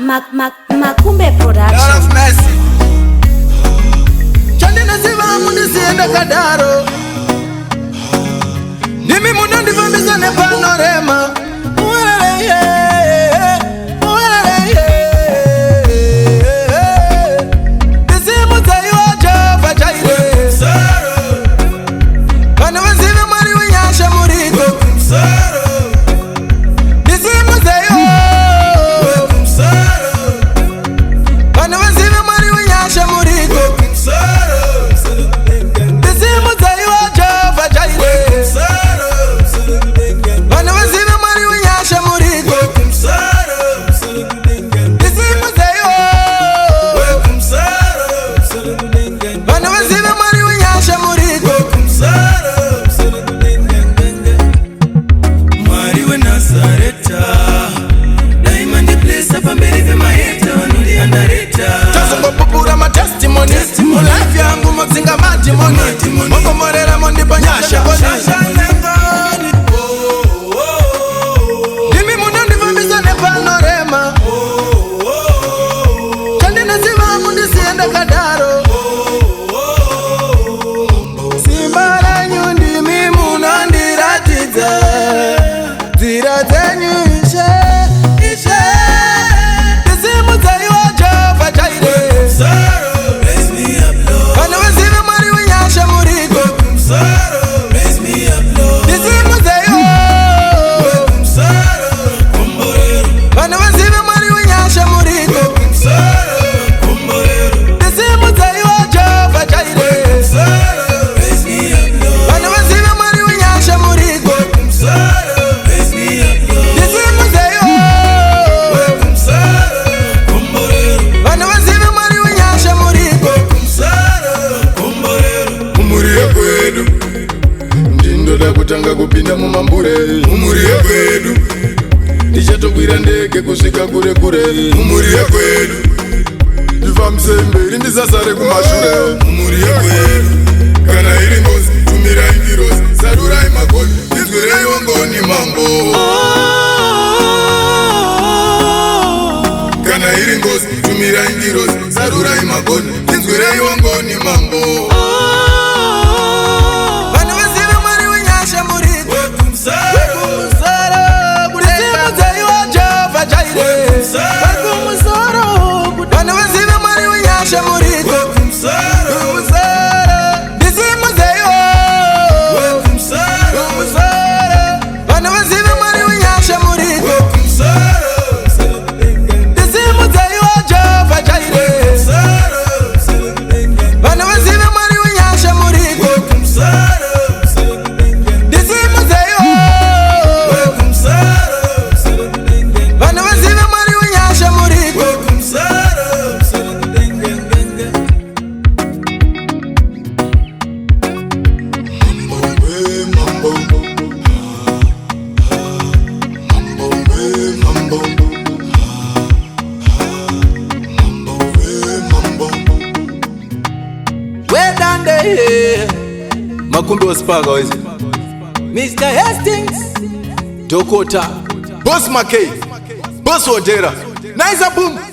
Makumbe Production. Lord of mercy. Chande naziva munisienda kadaro. Nimi munondi vambisa ne panorama. Tanga kupinda mumambure umuriye kwedu nichatobwira ndege kusvika kure kure umuriye kwedu ndifambise mberi ndisasare kumashure umuriye kwedu kana iri ngozi tumirai kirozi sarurai magoni ndinzwirei wangoni mambo kana iri ngozi tumirai kirozi sarurai magoni ndinzwirei wangoni mambo Makumbe was Spaga, is it? Mr. Hastings, Dokota, Boss McKay, Boss Odera, Nice Boom.